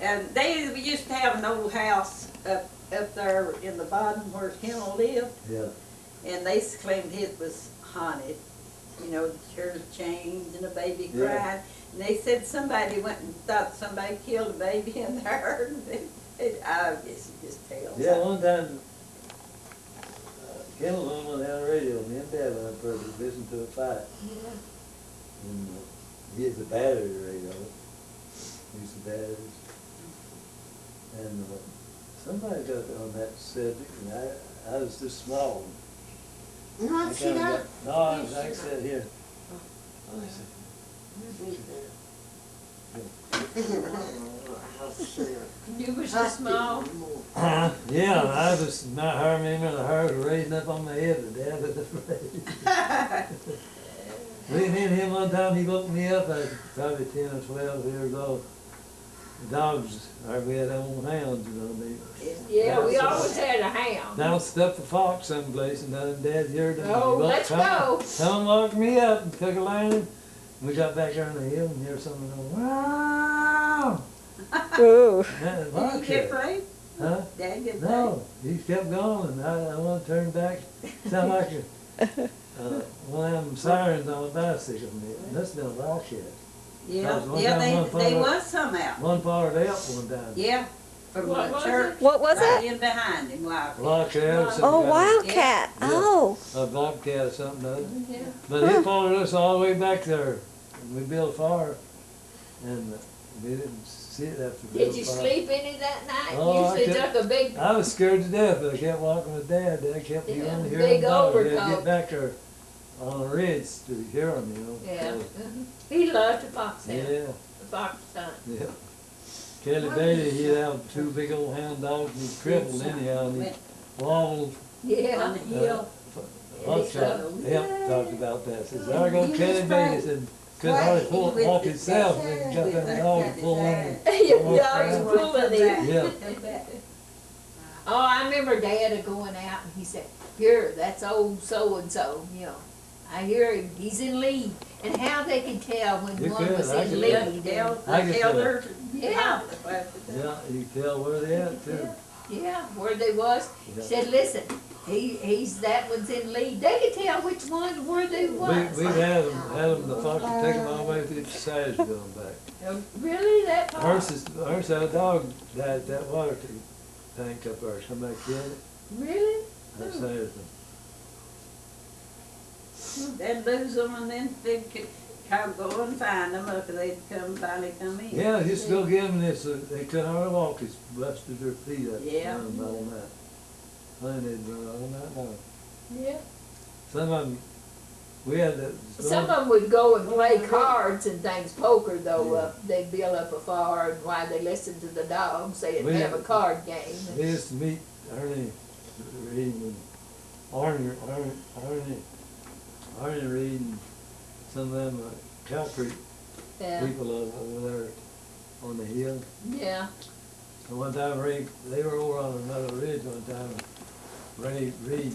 And they used to have an old house up there in the bottom where Hill lived. Yeah. And they claimed it was haunted. You know, the church changed and a baby Yeah. cried. And they said somebody went and thought somebody killed a baby in there. I guess you just tell. Yeah, one time, Kendall went on the radio, me and Dad went up there to listen to a fight. Yeah. And he has a battery radio, used the batteries. And somebody got on that subject, and I was just small. You want to see that? No, I said here. I said, You was too small. yeah, I was not her, me and the hair was raising up on my head, but Dad was afraid. Me and him one time, he woke me up, I was probably 10 or 12 years old. The dogs, we had our own hounds, you know. Yeah, we always had a hound. Now stuffed the fox someplace, and then Dad heard them. Oh, let's go. Come walk me up and took a line. And we got back there on the hill and hear something going, wow! Ooh. Man, Did you get afraid? Huh? Dad get afraid? No, he kept going, and I want to turn back. Sound like one of them sirens on a bicycle. That's been a wildcat. Yeah, One yeah, time, they was some out. One fired out one time. Yeah, from What the was church. What was right it? in behind him, Wildcat. Wildcat or some Oh, kind of- wildcat. Yeah. Oh. A bobcat or something, other. Yeah. But he followed us all the way back there. We built a fire, and we didn't see it after we Did built you a fire. sleep any that night? Oh, I Usually kept- took a big, I was scared to death, but I kept walking with Dad. Dad kept me Yeah, on the big overcoat. Get back there on the ridge to hear him, you know. yeah. So, He loved the foxhound, yeah, the fox hunt. yeah. Kelly Bailey, he'd have two big old hound dogs, and he'd crippled anyhow, and Went he wobbled. on Yeah. the hill. Hotshot, Hemp talked about that. Says, there go He was Kelly Bailey. He said, couldn't hardly pull With walk the- himself, and he got with that dog that- pulling him. Your Walked dog's around. pulling him. Yeah. Oh, I remember Dad going out and he said, here, that's old so-and-so, you know. I hear him, he's in lead. And how they could tell when You one could, was I in could lead. Tell, I can tell tell. her. Yeah. Yeah, you can tell where they at too. Yeah, where they was. Yeah. Said, listen, he's, that one's in lead. They could tell which one where they was. We'd had them, the fox would take them all the way through the sides going back. Really, that far? Ours had a dog died at that water tank up there. Somebody killed it. Really? That saved them. They'd lose them and then they'd come go and find them if they'd finally come in. Yeah, just go get them this. They couldn't hardly walk. It's busted their feet up. Yeah. All night. Then they'd run all night long. Yeah. Some of them, we had that. Some of them would go and play cards and things, poker though. Yeah. They'd build up a fire and while they listened to the dogs, they'd We- have a card game. We used to meet Ernie Reed and Arnie Reed and some of them Cow Creek Yeah. people over there on the hill. Yeah. And one time they were over on another ridge one time. Ray Reed,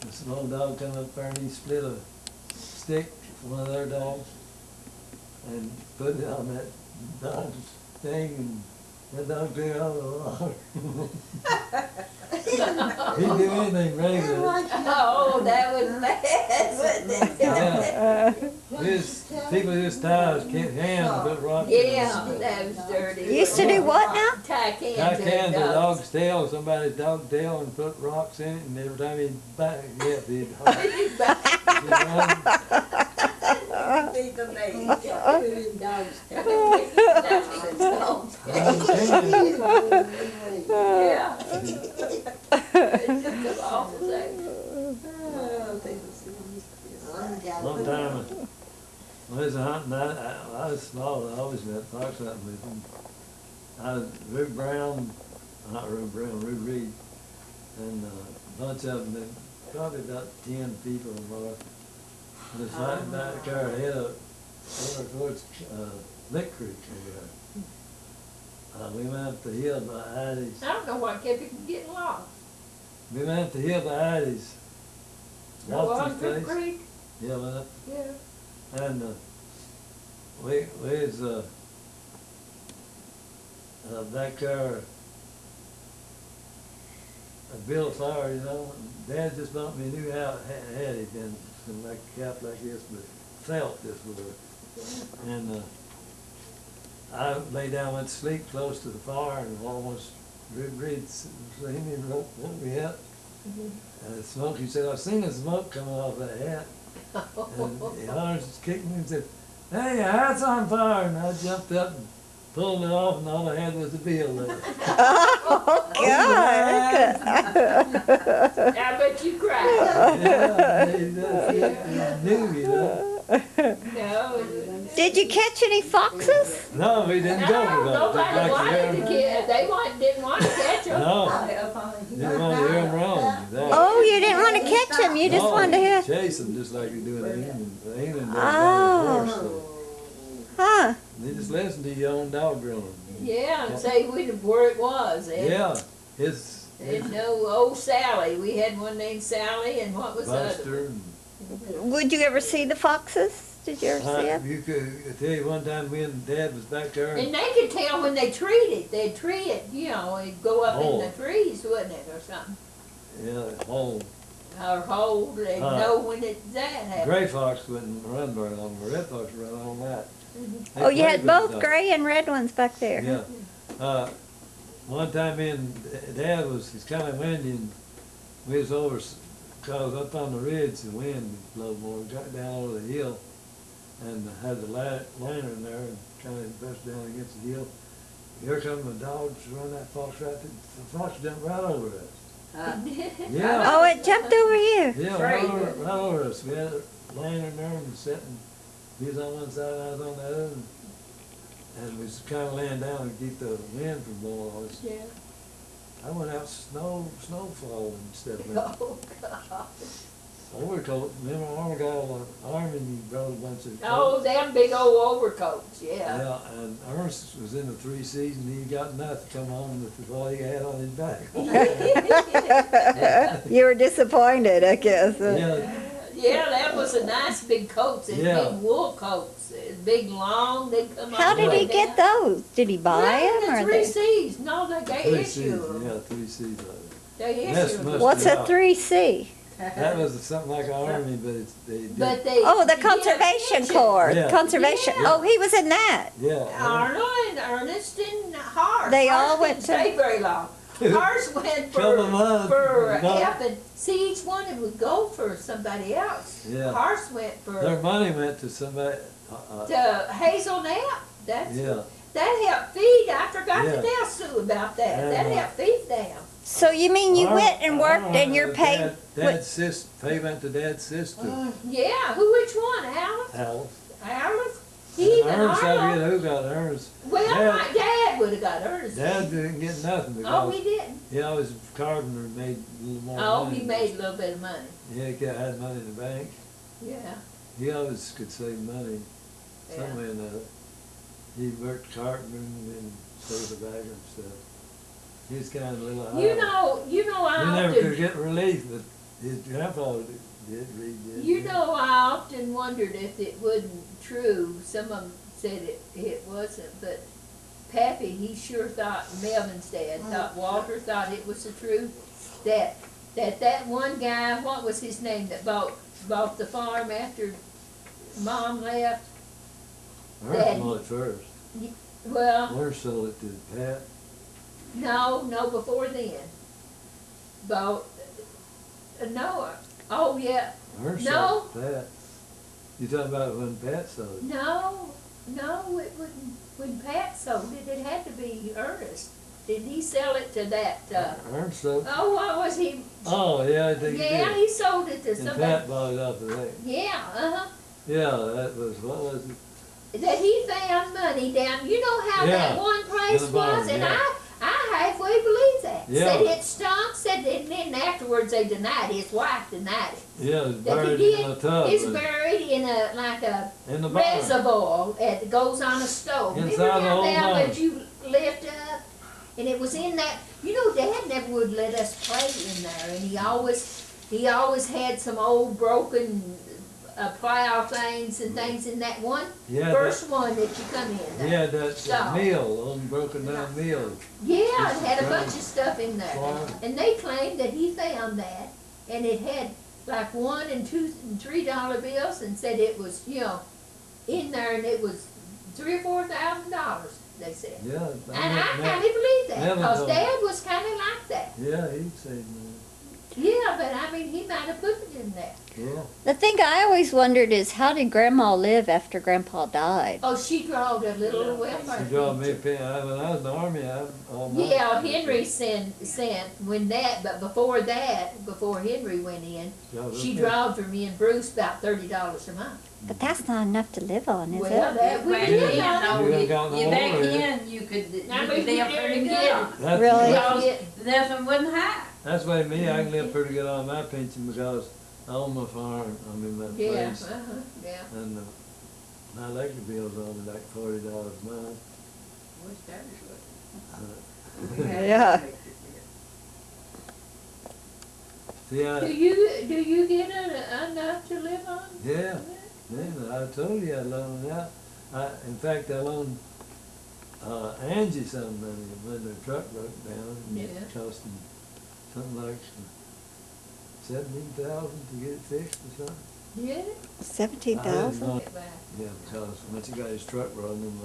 this little dog come up there and he split a stick from one of their dogs and put it on that dog's thing, and that dog took all the water. He'd do anything Ray would. Oh, that was bad, wasn't it? Yeah. People just ties can't hand put rocks in Yeah, it. that was dirty. Used to do what now? Tie cans I in canned the dogs. dog's tail, somebody's dog tail, and put rocks in it, and every time he'd bite, yeah, he'd Feed the baby. Dogs. Yeah. It's awful thing. One time, when I was hunting, I was small, I always went fox hunting with them. I was Rube Brown, not Rube Brown, Rube Reed, and a bunch of them, probably about 10 people or more. And it's right back there ahead of, over towards Lick Creek over there. We went up the hill by Ides. I don't know what kept you from getting lost. We went up the hill by Ides. No, Walked on this Good place. Creek? Yeah, went up, Yeah. and we was back there, I built a fire, you know, and Dad just bought me a new attic and like a cap like this, but felt this wood. And, I lay down, went to sleep close to the fire and almost read, seen him woke me up. And the smoke, he said, I seen the smoke coming off that hat. And he hollers, kicked me and said, hey, your hat's on fire. And I jumped up and pulled it off and all I had was the bill there. Oh, God. I bet you cried. Yeah, he knew, you know. No. Did you catch any foxes? No, we didn't go No, with that. nobody Like wanted the to get, didn't want to catch them. No, Up on the didn't want to hear him roam. Oh, you didn't want to catch them, you just wanted to hear. Chase them just like you do in England. England does Oh. on a horse. So. Huh. They just listen to your own dog growling. Yeah, and say where it was. And, Yeah, his and no old Sally. We had one named Sally, and what was the other? Buster. Would you ever see the foxes? Did you ever see them? You could, I tell you one time me and Dad was back there. And they could tell when they treated. They'd tree it, you know, it'd go up in the trees, wouldn't it, or something? Yeah, hole. Or hold, they'd know when that happened. Gray fox wouldn't run very long, but red fox run all night. They Oh, you played had with both the dog. gray and red ones back there. Yeah. One time me and Dad he's kind of windy and we was over, cause up on the ridge the wind blowed more, got down over the hill and had the lantern there and kind of pressed down against the hill. Here come the dogs run that fox right there. The fox jumped right over us. Yeah. Oh, it jumped over you. Yeah, right over us. We had a lantern there and sitting, he was on one side and I was on the other. And we was kind of laying down to keep the wind from blowing on us. Yeah. I went out snowfall and stuff. Oh, God. Overcoat, remember Argyle, Army, he brought a bunch of Oh, coats. them big old overcoats, yeah. Yeah, and Ernst was in the 3 season, he got enough to come home with all he had on his back. You were disappointed, I guess. Yeah, Yeah, that was a nice big coats, and Yeah. big wool coats, big long, they come How all the did way he get down. those? Did he buy Yeah, them the or 3 they? C's, no, they 3 issue season, them. yeah, 3 season. They Yes, issue them. must- What's a Yeah. 3C? That was something like an Army, but it's, they did. But they. Oh, the yeah, Conservation pension. Corps. Yeah. Conservation. Yeah. Oh, he was in that. Yeah. Arnold and Ernest and Hart. They all Hart went didn't to- stay very long. Ours went Couple months, for no. helping. See, each one would go for somebody else. Yeah. Ours went Their for money went to somebody, to Hazel Knapp. That's yeah. that helped feed. I forgot Yeah. to tell Sue about that. And, That helped feed them. So you mean you Our- went and worked our and you're paid? Dad's sister, pay went to Dad's sister, Yeah, which one? Alice? Alice. Alice? He And and Ernest, I Arnold. forget who got Ernest. Well, Dad- my dad would have got Ernest. Dad didn't get nothing Oh, because he didn't. he always a carpenter, made a little more Oh, money. he made a little bit of money. Yeah, he had money in the bank. Yeah. He always could save money Yeah. somewhere in there. He worked carpentering and sold tobacco and stuff. He's kind of a little. You know, He I never could often, get relief, but his grandpa did read. you know, I often wondered if it wasn't true. Some of them said it wasn't, but Pappy, he sure thought, Melvin's dad, thought Walter thought it was the truth. That one guy, what was his name, that bought the farm after Mom left? Ernest Daddy. bought it first. Well, Ernest sold it to Pat. no, before then. Bought, no, oh yeah, Ernest No. sold it to Pat. You talking about when Pat sold it? no, it wouldn't, when Pat sold it, it had to be Ernest. Did he sell it to that, Ernest sold it. oh, what was he? Oh, yeah, I think he Yeah, did. he sold it to And somebody. Pat bought it off of that. Yeah, uh-huh. Yeah, that was, what was it? That he found money down, you know how that Yeah, one place in the barn, was? And yeah. I halfway believe that. Yeah. Said it stunk, said, and then afterwards they denied it, his wife denied it. Yeah, it was That buried he in a did, tub. it's but- buried in a, like a In the barn. reservoir that goes on a stove. Inside Remember the how old down barn. that you lift up? And it was in that, you know, Dad never would let us play in there, and he always had some old broken plow things and things in that one, Yeah, first one that you come in. yeah, that Stop. mill, on broken down mill. Yeah, it had a bunch of stuff in there. Farm. And they claimed that he found that, and it had like $1 and $2 and $3 bills, and said it was, you know, in there, and it was $3,000 or $4,000, they said. Yeah. And I kinda believe that, Never cause told- Dad was kinda like that. Yeah, he'd say that, Yeah, but I mean, he might have put it in there. yeah. The thing I always wondered is how did Grandma live after Grandpa died? Oh, she drawed a little welfare. She draw me a pension. pen, when I was in the army, all my. Yeah, Henry sent when that, but before that, before Henry went in, she drawed for me and Bruce about $30 a month. But that's not enough to live on, is Well, it? that we Back did then, not. though, You done got no back more, then, you could I mean, live you pretty didn't good get on it. That's- Really? Because nothing wasn't high. That's why me, I can live pretty good on my pension because I own my farm, I mean, my Yeah, place. yeah. And my electric bill's only like $40 a month. Yeah. See, Do you get enough to live on? yeah, man, I told you I loaned out. In fact, I loaned, Angie some money when their truck broke down. And Yeah. it cost them something like 17,000 to get it fixed or something. Yeah. 17,000? Yeah, because once he got his truck running,